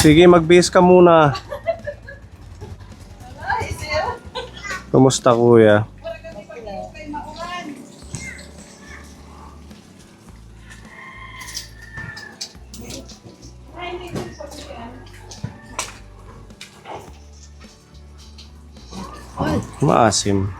Sige, mag-base ka muna. Kumusta kuya? Maasim.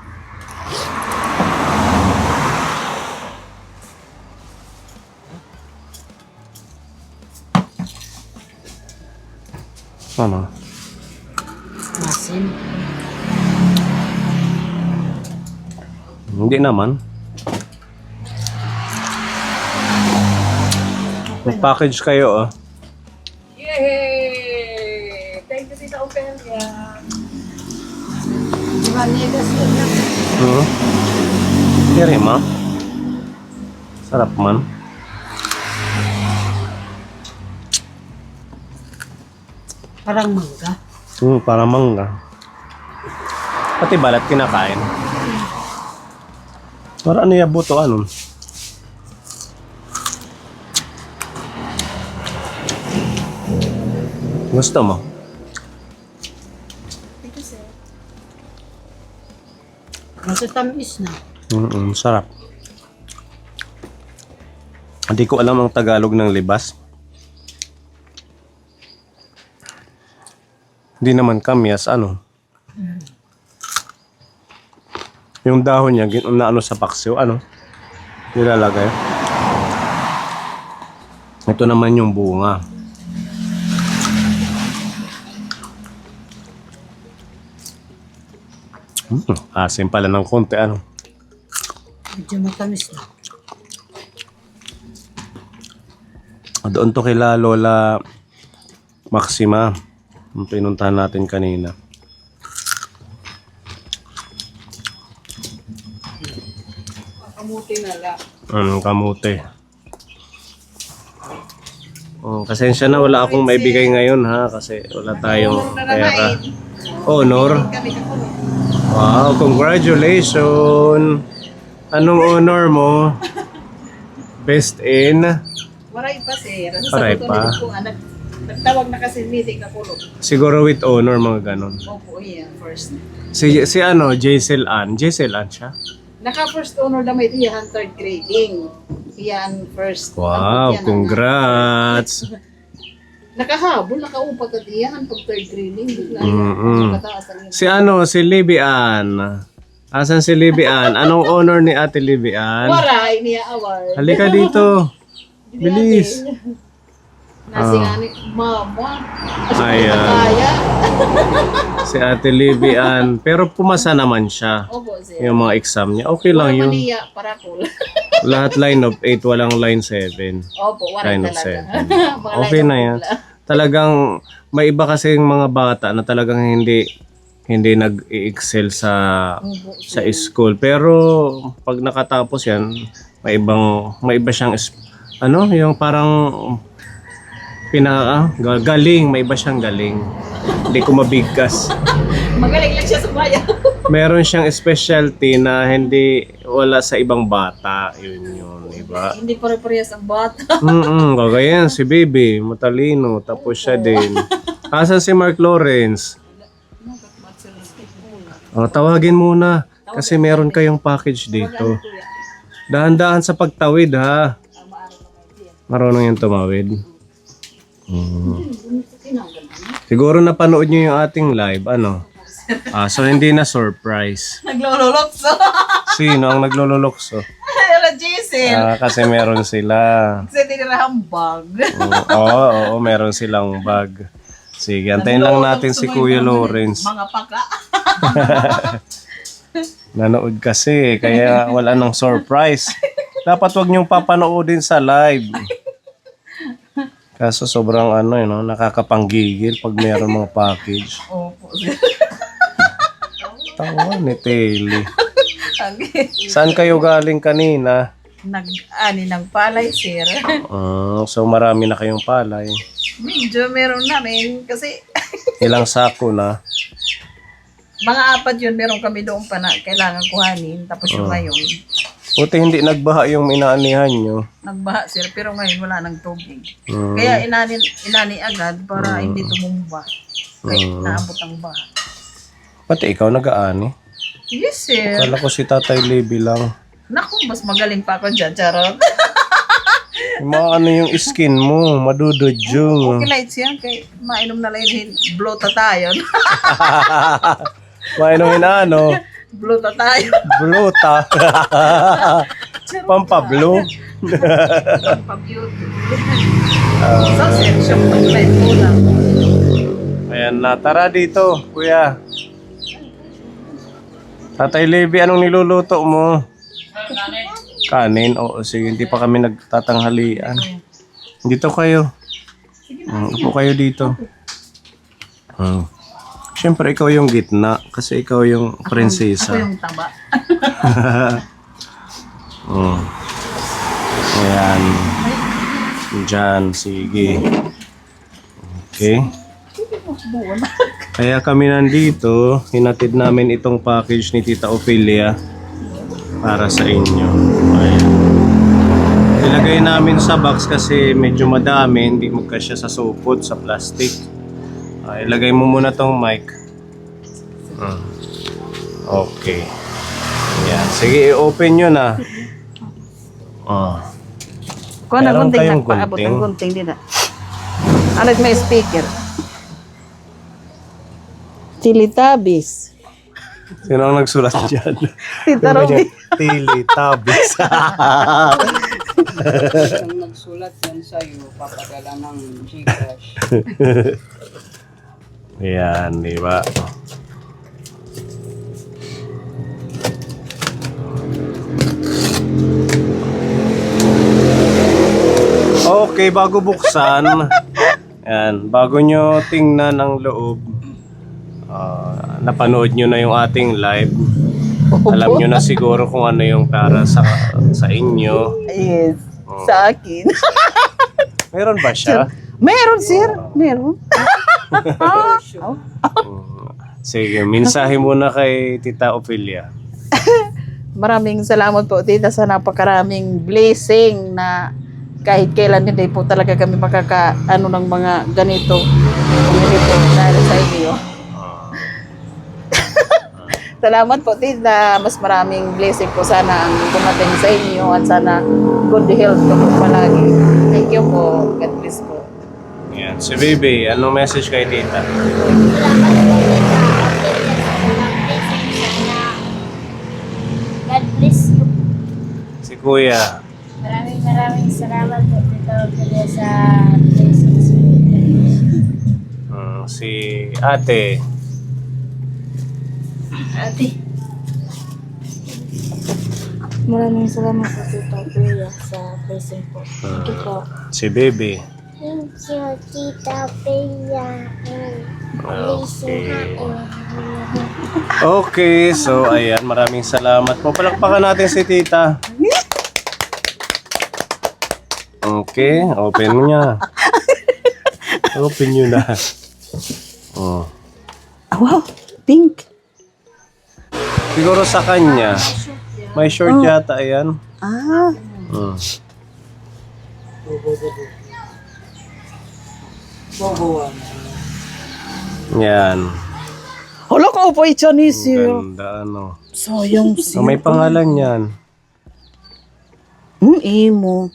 Ano? Masim. Hindi naman. Mag-package kayo, oh. Yay! Thank you, Tita Opelia. Diba, negas yun na? Kiri ma. Sarap man. Parang mangga. Para mangga. Pati balat kinakain. Para ano yung buto, ano? Gusto mo? Kasi tamis na. Sarap. Hindi ko alam ang Tagalog ng libas. Hindi naman kamyas, ano? Yung dahon niya, na ano sa paksiw, ano? Nilalagay. Ito naman yung bunga. Asim pala ng konti, ano? Medyo matamis na. Doon to kila Lola Maxima. Yung pinuntahan natin kanina. Kamuti na lang. Kamuti. Pasensya na, wala akong maibigay ngayon, ha? Kasi wala tayong pera. Honor? Wow, congratulations! Anong honor mo? Best in? Waray pa, sir. Waray pa. Nagtawag na kasi meeting ka kulog. Siguro with honor, mga ganon. Opo, yeah, first. Si ano, Jaisel Ann. Jaisel Ann siya? Naka-first honor na may iyan, third grading. Iyan first. Wow, congrats! Nakahabol, nakaupa ka diyan pag third grading. Si ano, si Libby Ann. Asan si Libby Ann? Anong honor ni Ate Libby Ann? Waray niya award. Halika dito. Bilis. Nasi nga ni mama. Ayan. Kaya. Si Ate Libby Ann. Pero pumasa naman siya. Opo, sir. Yung mga exam niya. Okay lang yun. Maniya, para cool. Lahat line of 8, walang line 7. Opo, waray Line of talaga. 7. Okay na yan. Talagang may iba kasi yung mga bata na talagang hindi nag-i-excel sa school. Pero pag nakatapos yan, may iba siyang ano, yung parang galing, may iba siyang galing. Hindi ko mabigkas. Magaling lang siya sa bayan. Meron siyang specialty na wala sa ibang bata. Yun, iba. Hindi pare-parehas ang bata. Kagayan si Baby, matalino, tapos siya din. Asan si Mark Lawrence? Tawagin muna kasi meron kayong package dito. Dahan-dahan sa pagtawid, ha. Marunong yung tumawid. Siguro napanood nyo yung ating live, ano? So hindi na surprise. Naglololokso. Sino ang naglololokso? Hello, Jason. Kasi meron sila. Kasi tinirahang bag. Oo, meron silang bag. Sige, antayin lang natin si Kuya Lawrence. Mga paka. Nanood kasi, kaya wala nang surprise. Dapat wag niyong papanoodin sa live. Kaso sobrang nakakapanggigil pag mayroon mga package. Opo. Tawa ni Telly. Saan kayo galing kanina? Nag-ani ng palay, sir. So marami na kayong palay. Medyo meron namin kasi Ilang sako na? mga 4 yun, meron kami doon pa na kailangan kuhanin. Tapos yung ngayon, Buti hindi nagbaha yung inaanihan nyo. Nagbaha sir, pero ngayon wala nang tubig. Mm. Kaya inani agad para hindi tumumba. Kaya naabot ang baha. Pati ikaw nag-aani. Yes sir. Akala ko si Tatay Libby lang. Naku, mas magaling pa ako dyan, charot. Ano yung skin mo, madududyong. Okay lights yan, kay mainom na lang yun. Blota tayo. Mainumin ano? Blota tayo. Bluta. Pampablo. Pa-beauty. So sir, siya pag-light mo lang. Ayan na, tara dito, kuya. Tatay Libby, anong niluluto mo? Kanin? Oo, sige, hindi pa kami nagtatanghalian. Dito kayo. Upo kayo dito. Siyempre, ikaw yung gitna kasi ikaw yung prinsesa. Ako yung taba. Ayan. Diyan, sige. Okay. Kaya kami nandito, hinatid namin itong package ni Tita Ophelia para sa inyo. Ayan. Nilagay namin sa box kasi medyo madami, hindi magkasya sa supot, sa plastic. Ilagay mo muna tong mic. Okay. Ayan. Sige, i-open nyo na. Kung na Meron gunting, kayong nagpaabot gunting? ng gunting din na. Alat may speaker. Teletubbies. Sino ang nagsulat dyan? Tita Robby. Teletubbies. Ang nagsulat yan sa'yo, papadala ng Gcash. Ayan, di ba? Okay, bago buksan, ayan, bago nyo tingnan ang loob, napanood nyo na yung ating live. Alam nyo na siguro kung ano yung para sa inyo. Yes. Sa akin. Meron ba siya? Meron, sir. Meron. Sige, mensahe muna kay Tita Ophelia. Maraming salamat po, tita, sa napakaraming blessing na kahit kailan hindi po talaga kami makakaano ng mga ganito. Kung hindi po dahil sa inyo. Salamat po, tita. Mas maraming blessing po sana ang dumating sa inyo at sana good health ka po palagi. Thank you po. God bless po. Ayan, si Baby, anong message kay Tita? God bless you. Si Kuya. Maraming salamat po dito pala sa blessings mo. Si Ate. Ate. Maraming salamat po dito Kuya sa blessing po. Thank you po. Si Baby. Thank you, Tita Pia. Okay. Okay, so ayan, maraming salamat po. Palakpakan natin si Tita. Okay, open mo niya. Open nyo na. Oh. Wow, pink. Siguro sa kanya, may short yata yan. Ah, Yan. hala ka po i-Chinese yun. Ganda, ano. Sayang So, may pangalan yan. Imo.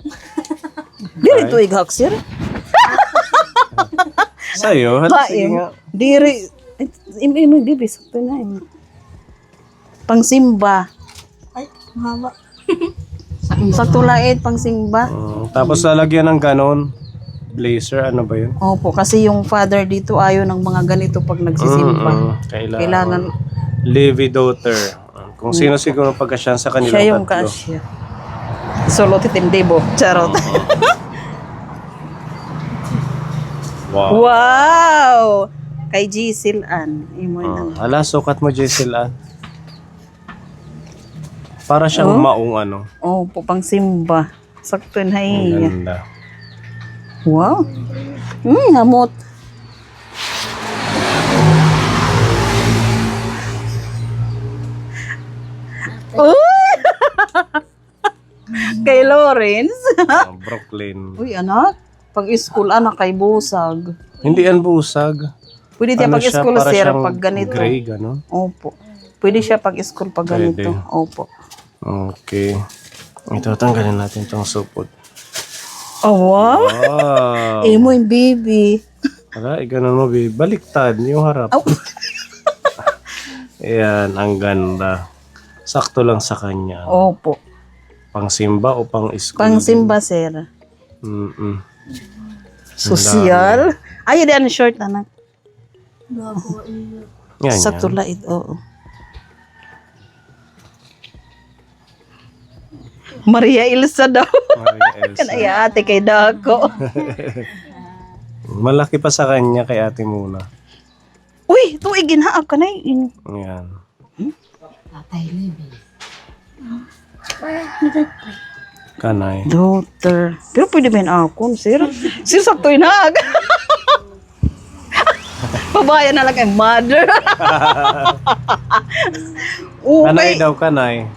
Diri to igak, sir. Sa'yo? Sige nga. Diri. Imo, bibi. Sakto na. Imo. Pangsimba. Ay, mahaba. Sakto lait, pangsimba. Tapos lalagyan ng ganon. Blazer, ano ba yun? Opo, kasi yung father dito ayaw ng mga ganito pag nagsisimba. Kailangan Levi daughter. Kung sino siguro pagkasyan sa kanilang siya yung tatlo. kasya. Solo titindibo. Charot. Wow. Wow! Kay Giselle Ann. Imo na. Hala, sukat mo, Giselle. Para siyang maong ano. Opo, pangsimba. Sakto na Ang iya. ganda. Wow. Hamot. Uy! Lawrence. Brooklyn. Uy, anak. Pag-school, anak, kay busag. Hindi yan busag. Pwede siya Ano pag-school, para sir, siyang pag ganito. gray, gano'n? Opo. Pwede siya pag-school pag ganito. Pwede. Opo. Okay. Ito, tanggalin natin itong supot. Oh, wow. Wow. Eh mo yung baby. Wala, ganun mo, babe. Baliktad yung harap. Oh. Ayan, ang ganda. Sakto lang sa kanya. Opo. Pang simba o pang school? Pang simba, sir. Mm-mm. Social. Ay, yan short, anak. Yan, Sa yan. tulait, oo. Maria Ilsa daw. Maria Elsa. Kanaya ate kay Dako. Malaki pa sa kanya kay ate muna. Uy, tuig ginaag ka na yun. Ayan. Kanay. Daughter. Pero pwede ba yun akon, sir? Sir, sakto inaag. Pabayan na lang kay mother. Kanay Okay. daw, kanay.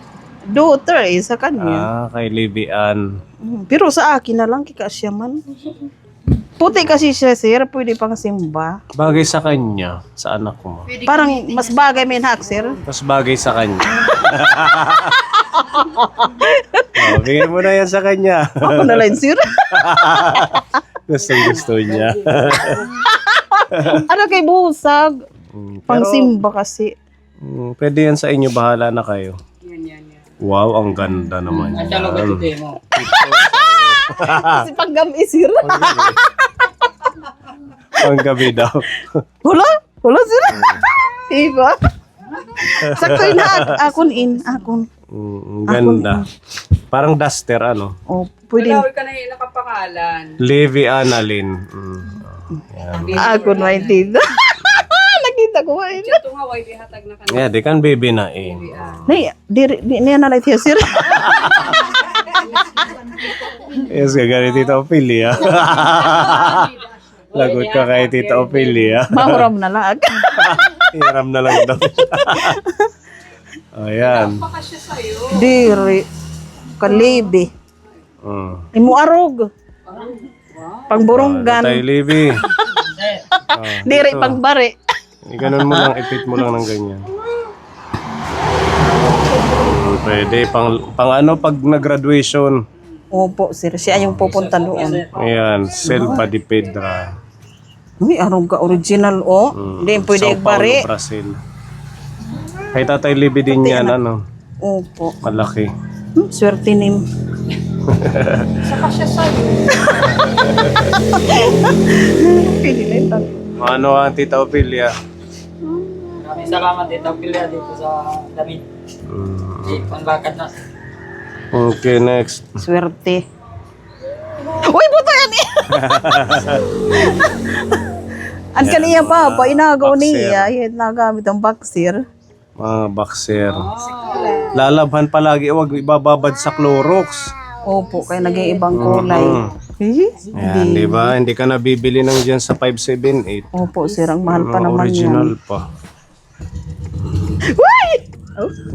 Daughter eh, sa kanya. Kay Libyan. Pero sa akin na lang, kikasya man. Puti kasi siya, sir. Pwede pang simba. Bagay sa kanya, sa anak mo. Parang mas bagay may hak, sir. Mas bagay sa kanya. Bigyan mo na yan sa kanya. Ako na lang, sir. Gusto niya. Ano kay busag? Pang Pero, simba kasi. pwede yan sa inyo, bahala na kayo. Yan. Wow, ang ganda naman At salo ba yan. ito mo? Kasi panggami, sir. Panggabi daw. Wala, sir. Diba? Sakto inaag. Akon. Ang ganda. Parang duster, ano? Oh, pwede. Wala ka na yung nakapangalan. Levi Annalyn. Yan. Akon, maintindihan. Nakita ko ba yun? Ito nga, why hatag na ka na. Yeah, di kan baby na eh. Nay, di niya na like sir. Yes, kagani Tita Ophelia. Lagot ka kay Tita Ophelia. Mahuram na lang. Hiram na lang daw. Ayan. Pakasya sa'yo. Diri. Kalibi. Imo arog. Pangburunggan. Tay Levi. Diri pang bari. Ganun mo lang, ipit mo lang ng ganyan. Pwede. Pang ano, pag nag-graduation. Opo, sir. Siya yung pupunta doon. Ayan, Selva de Pedra. Uy, arog ka original, oh. Hindi pwede Sao bari. Paulo, Brazil. Kay Tatay Levi din yan, ano, Opo. malaki. Swerte nim. Pakasya sa'yo. Pinilitan. Ano ang Tita Ophelia? Maraming salamat dito, Pilya, dito sa damit. Di, panlakad na. Okay, next. Swerte. Uy, buto yan eh. Ang kaniya pa, inagaw boxer. niya. Yan, nagamit ang boxer. Mga boxer. Lalabhan palagi, huwag ibababad sa Clorox. Opo, kaya nag-iibang kulay. Eh? Ayan, di ba? Hindi ka nabibili ng dyan sa 578. Opo, sir. Ang mahal pa naman Original yan. pa. Uy!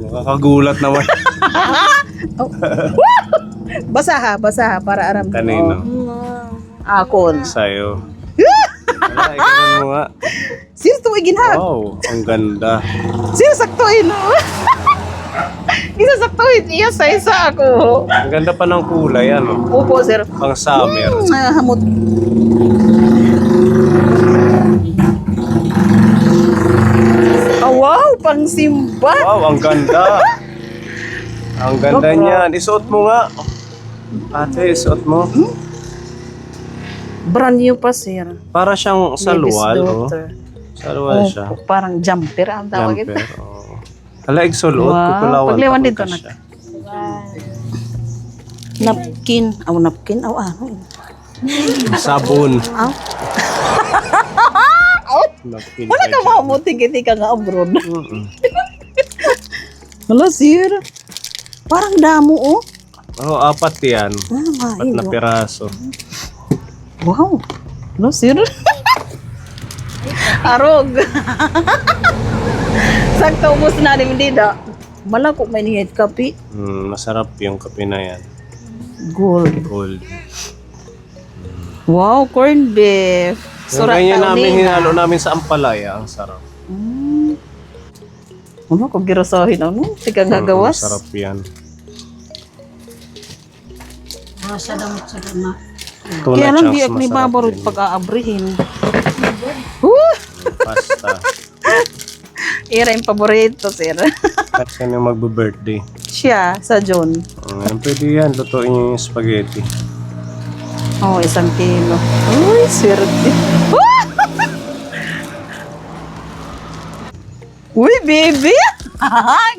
Nakakagulat naman. Basa ha, para aram. Kanino? Akon. Sa'yo. Wala, ikaw mo nga. Sir, tuwigin ha. Wow, ang ganda. Sir, saktuin. Isa saktuin. Iya sa isa ako. Ang ganda pa ng kulay, ano? Opo, sir. Pang summer. Hamot. Oh, wow, pang simba. Wow, ang ganda. Ang ganda niyan. Isuot mo nga. Ate, isuot mo. Brand new pa, sir. Para siyang salwal, Baby's oh. daughter. Salwal siya. Opo, parang jumper ang tawag ito. Jumper, oh. Kalaig sulot, Wow, kukulawan pagliwan pa dito, kung nak. kasya. Napkin. Napkin. Ano? Sabon. Aw. Napkin Wala ka dyan. mamuti-giti ka nga abroad. Wala, sir. Parang damo, oh. Oh, apat yan. Apat na Ay, piraso. wow. Wala, sir. Arog. Sakto, ubos na rin, hindi da. Malako may nihit kapi. Masarap yung kape na yan. Gold. Gold. Wow, corned beef. Yung Surat ganyan namin taonina. hinalo namin sa ampalaya. Ang sarap. Ano, kung girasahin ano? Tigang gagawas. Sarap yan. Tuna Kaya lang chunks, di ni masarap babarot din. pag-aabrihin. Pasta. Ira yung paborito, sir. Kasi yung magbe-birthday. Siya, sa John. Pwede yan. Lutuin niyo yung spaghetti. Oh, 1 kilo. Uy, swerte. Uy, baby!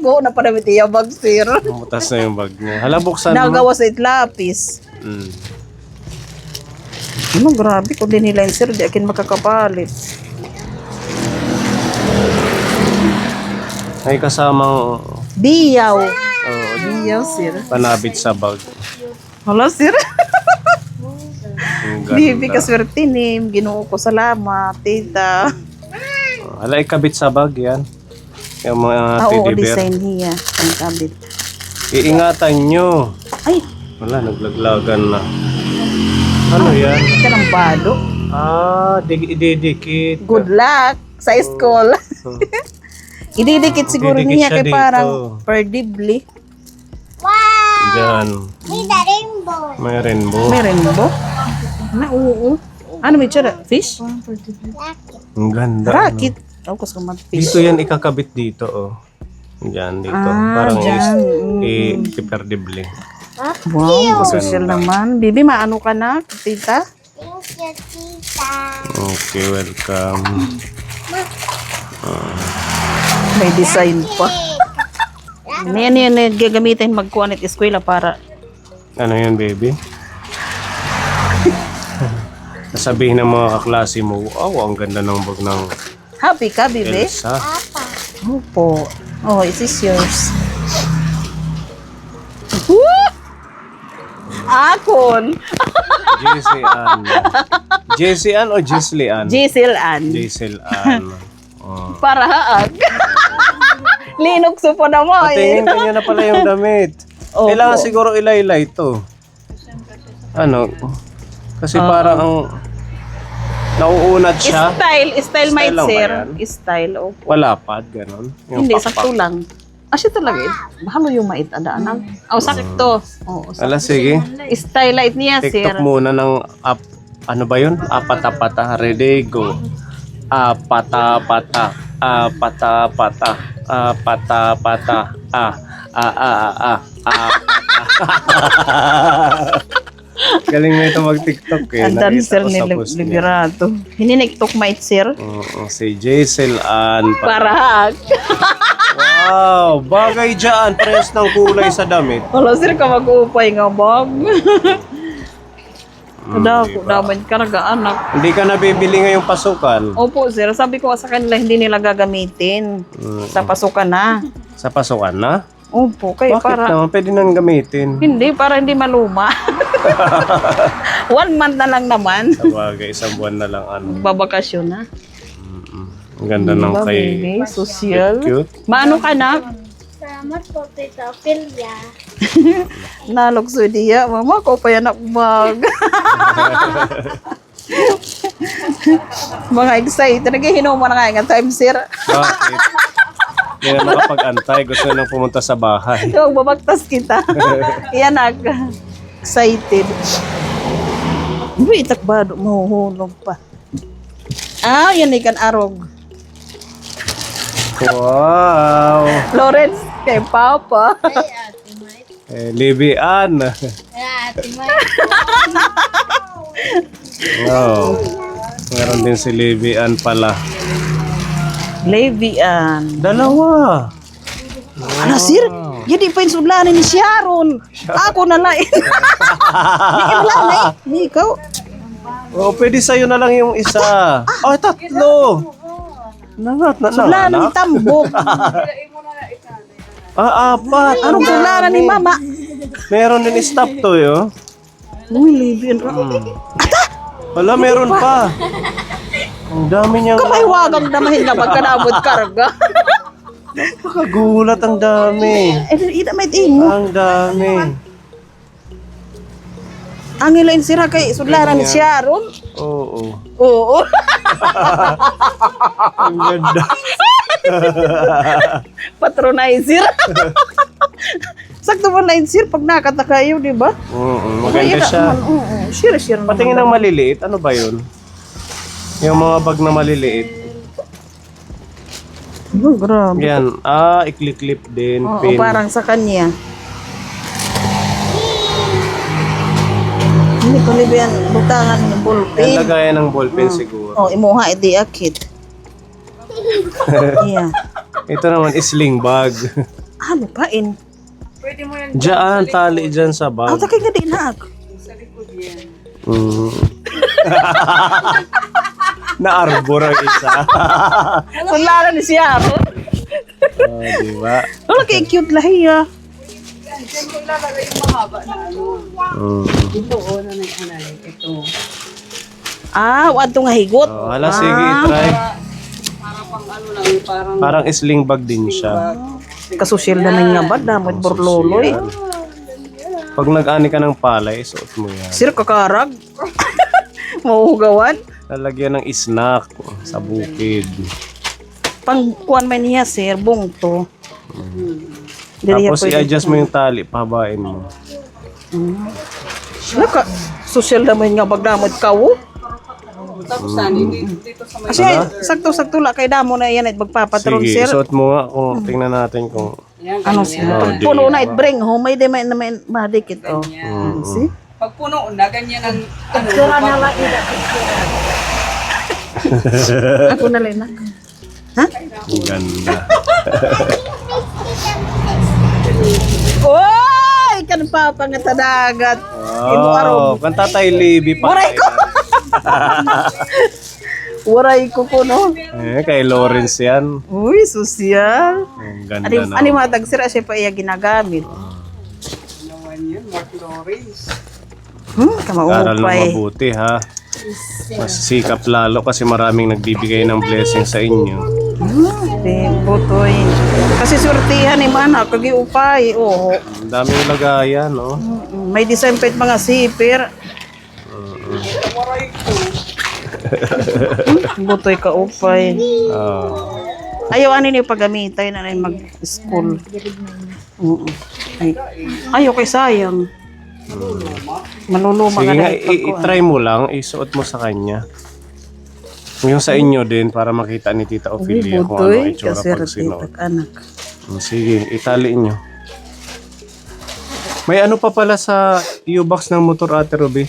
Go na pa namin tiya bag, sir. Mutas na yung bag niya. Hala, buksan mo. Nagawa sa itlapis. Mm. Ano, grabe. Kung di nila yun, sir, di akin makakapalit. May kasamang Diyaw. Diyaw, sir. panabit sa bag. Hala, sir. Ang ganda. Bibi, kaswerte nim. Ginoo ko, salamat, tita. Hala, ikabit sa bag yan. Yung mga Oo, teddy bear. design niya. Ang kabit. Iingatan nyo. Ay, Wala, naglaglagan na. Ano yan? kalampado. Ididikit. Good luck sa school. Ididikit siguro Didikit niya siya kay dito. parang perdibly. Diyan. May rainbow. May rainbow? Na, oo. Ano may tsura? Fish? Ang ganda. Rocket. Ako gusto mag-fish. Dito yan ikakabit dito, oh. Diyan, dito. Parang dyan. iperdibli. Wow, social naman. Bibi, maano ka na, tita? Okay, welcome. May design pa. Yan, gagamitin magkuhan at eskwela para Ano yan, baby? Nasabihin ng mga kaklase mo, wow, ang ganda ng bag ng happy ka, bibi? Elsa. Opo. Oh, it is yours. Akon. Jessie Ann. Jessie Ann o Jessie Ann? Jisil Ann. Jessie Ann. Oh. Para haag. Linukso po na mo. Patingin kanya na pala yung damit. Opo. Kailangan siguro ilaylay to. Ano? Kasi parang ang nauunat siya. Style might, lang ba sir. yan? Style, opo. Wala pa, ganon. Yung Hindi, pakpak. sakto lang. Siya talaga. Bahalo yung mait adaanan. Oh, sakto. Oh, Ala, sige. style light niya, sir. TikTok muna ng ano ba yun? Apata-pata. Ready, go. Apata-pata. Apata-pata. Apata-pata. Galing na ito mag-TikTok eh. Ang dancer ni Liberato. Hininiktok mait, sir. Si Jessie Ann. Para haag. Wow, bagay dyan. Parehas ng kulay sa damit. Wala, sir, ka mag-uupay nga bag. Diba? Daman ka anak. Hindi ka nabibili ngayong pasukan. Opo, sir. Sabi ko sa kanila, hindi nila gagamitin. Sa pasukan na. Sa pasukan na? Opo, kaya Bakit para... naman? Pwede nang gamitin. Hindi, para hindi maluma. 1 month na lang naman. Sa bagay, isang buwan na lang ano. Babakasyon na. Ang ganda ng Diba, kay... baby? Social. Cute. Maano ka na? Salamat po, Tita Ophelia. Nalokso diya. Mama ko pa yan bag. Mga excited. Naghihinuman na nga time, sir. Bakit? Hindi na makapag-antay. Gusto nang pumunta sa bahay. Yung babagtas kita. Yan excited. Uy, itakbado. Mahuhulog pa. Yan ikan arog. Wow! Lawrence, kay Papa. Libby Ann. Wow. Meron din si Libby Ann pala. Levian. Dalawa. Ala, sir. Jadi pa yung sudlanan ni Sharon. Ako na lang. Ni ikaw. Oh, pwede sa'yo na lang yung isa. Oh, 3. Sudlanan ni Tambok. 4. Anong sudlanan ni Mama? Meron din stop to, yo. Uy, Levian. Wala, meron pa. Ang dami niyang... Kamay-wagang damahin na pagkanabot karga. Makagulat, ang dami. Ida may tingo. Ang dami. Ang ilain sira kay sudlaran ni Sharon. Oo. Oo. Ang ganda. Patronizer. Sakto mo na sir pag nakata kayo, di ba? Oo, maganda siya. Oo, share Patingin ng maliliit, ano ba yun? Yung mga bag na maliliit. Oh, grabe. Yan, ikli-clip din, Oo, pin. parang sa kanya. Hindi ko libian butangan ng Yan, ballpen. lagayan ng ballpen siguro. Oh, imuha iti akit. Yeah. Ito naman, sling bag. Ano pain? Diyan, tali dyan sa Ah, bag. takay nga din na ako. Mm. Na-arbor ang isa. Sudlaran ni Sharon. Diba? Wala kay cute lahi ah. Mm. Wad to nga higot. Oh, hala, sige, try. Parang sling bag din siya. Kasusyal naman nga ba? Damot borloloy. Pag nag-ani ka ng palay, suot mo yan. Sir, kakarag. Mahugawan. Lalagyan ng snack sa bukid. Pang kuwan man niya, sir, bungto. Tapos i-adjust mo yung tali, pahabain mo. Naka, social naman nga bagdamot kawo. Kasi sakto-sakto la kay damo na yan at magpapatron, Sige, sir. suot mo nga kung tingnan natin kung Ano sir? Oh, Pag puno na it bring home, may de may madikit oh. See? Pag puno na, ganyan ang Ako na lang. Ha? ang ganda. Oy! Kan papangata dagat. Imo aron. Oh, kanta tayo libi pa. Waray ko. Waray ko ko no. Kay Lawrence yan. Uy, sosyal. Ang ganda na. Ani matag sir siya pa iya ginagamit. Aral na Kamaupay. mabuti ha. Masisikap lalo kasi maraming nagbibigay ng blessing sa inyo. Butoy. Kasi surtihan ni mana kagiupay. Oo. Ang daming lagayan, no? May disempet mga sipir. Butoy ka upay. Ayaw ani ni pagamitan na mag-school. Oo. Ayaw kay sayang. Manuluma Sige ka nga, na i-try mo lang, isuot mo sa kanya. Yung sa inyo din para makita ni Tita Ophelia kung ano ang itsura pag sinuot. anak. Sige, itali nyo. May ano pa pala sa U-box ng motor, Ate Ruby?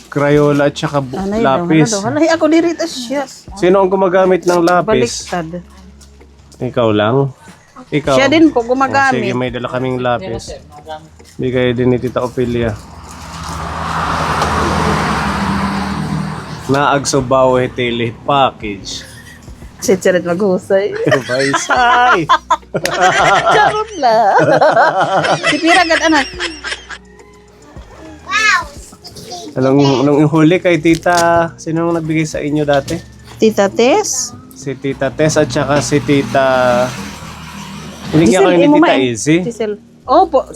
Crayola at saka lapis. Halay ako dirita siya. Sino ang gumagamit ng lapis? Baliktad. Ikaw lang? Ikaw? Siya din po Sige, gumagamit. may dala kaming lapis. Bigay din ni Tita Ophelia. Naagsobaw tele package. Si Charit maghusay. Baysay. Charot la. Si Pira gad anak. Anong huli kay Tita? Sino ang nagbigay sa inyo dati? Tita Tess. Si Tita Tess at saka si Tita... Binigyan kayo ni imo Tita man. Izzy? Giselle. Opo,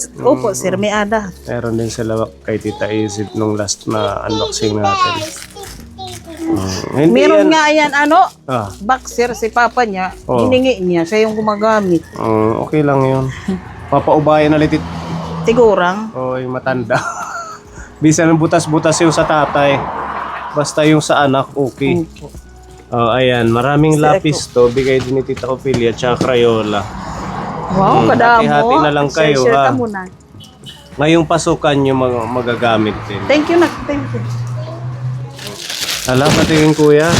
sir, may ada. Meron din sila kay Tita Izzy nung last na unboxing natin. Hindi Meron yan. nga yan, ano, Ah, boxer si papa niya, Oh. hiningi niya, siya yung gumagamit. okay lang yun. Papaubayan ulit Sigurang. Oy, matanda. Bisa ng butas-butas yung sa tatay. Basta yung sa anak, okay. Ayan, maraming lapis to. Bigay din ni Tita Ophelia at saka Crayola. Wow, kadamo. hati-hati na lang kayo, Share ha? ka muna. Ngayong pasukan yung magagamit din. Thank you, thank you. Alam, patingin kuya.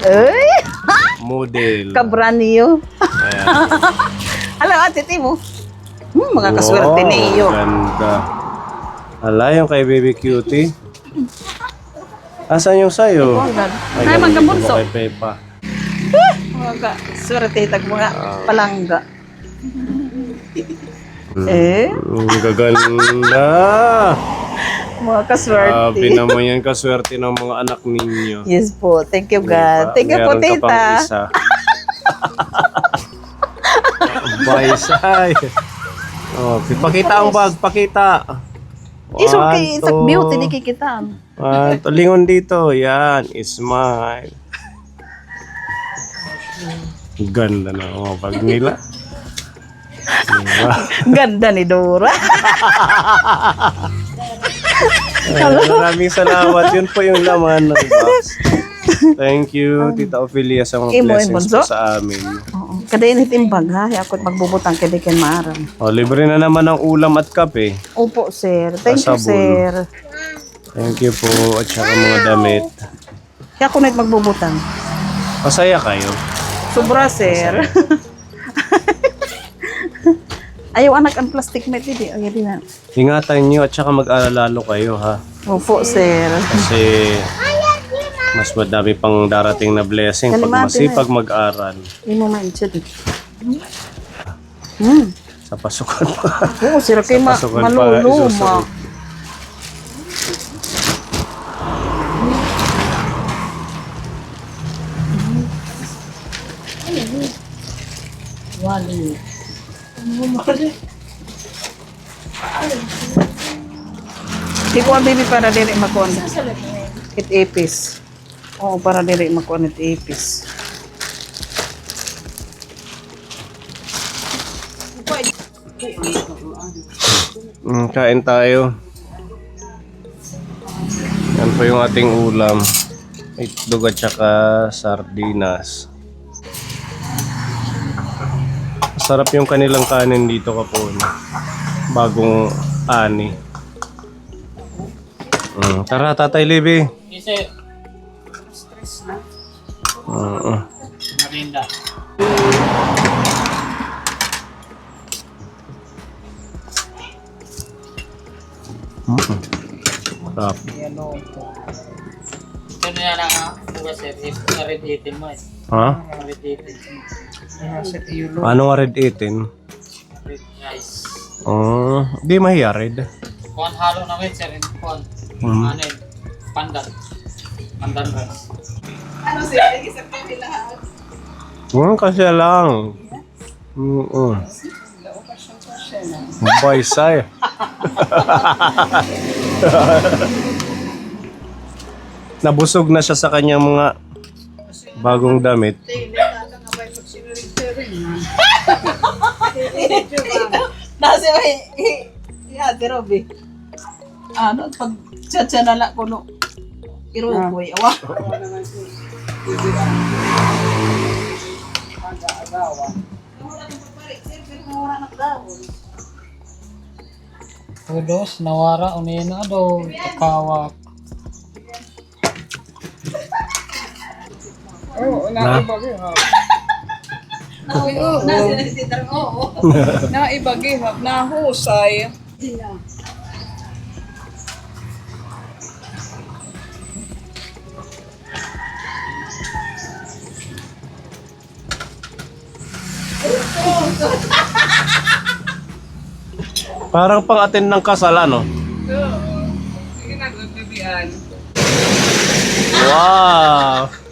Ay, Model. kabranyo. Ayan. Alam, ate Timo. Mga kaswerte Wow, niyo. Ganda. Ala, yung kay Baby Cutie. Asan yung sayo? Ay, mga bunso. Kay Pepa. Mga swerte tag mga palangga. Ang gaganda. Mga kaswerte. Sabi naman yan, kaswerte ng mga anak ninyo. Yes po. Thank you, God. Thank you po, Meron ka pang tita. isa. Baysay. Okay, pakita ang bag, pakita. Iso One, kay sa two. beauty di kikitaan. Lingon dito. Yan. Smile. Ganda na mga pag nila. Diba? Ganda ni Dora. Maraming salamat. Yun po yung laman ng box. Thank you, Tita Ophelia, sa mga Imo, blessings Bunso? po sa amin. Oo. Kada init imbag ha. Ako't magbubutang kadi ken maaram. O, libre na naman ang ulam at kape. Opo, sir. Thank you, Pasabol. sir. Thank you po. At saka mga damit. Kaya ako na magbubutang. Masaya kayo. Sobra, sir. Ayaw anak ang plastic met hindi. Ay, di na. Ingatan nyo at saka mag-alalalo kayo, ha? Opo, sir. Kasi mas madami pang darating na blessing pag Kalimati masipag mag-aral. Hindi mo ma-enjoy. Hmm. Sa pasukan pa. Oo, sir. Kay Pasukan pa, maluluma. isusunod. Wali. Di ko ang baby para diri makuan. It ipis. Oo, para diri makuan it ipis. Kain tayo. Yan po yung ating ulam. Itlog at saka sardinas. Masarap yung kanilang kanin dito kapon. Bagong ani. Tara, Tatay Libby. Kasi, marinda. Sarap. Ito na yan ang sir. Red 18 mo eh. Ha? Red 18. Ano nga red 18? Red rice. Di mahiya red. Kuhan halo na wait sir. Kuhan. Ano yun? Pandan. Pandan rice. Kasi lang. Baysay. Nabusog na siya sa kanyang mga bagong damit. Nasi Ate Robby. Ano pag chacha na la kuno. Irukoy awa. Udos, nawara, unina daw. Kakawak. Naibagihap na husay. Parang pang-attend ng kasal, ano? Wow!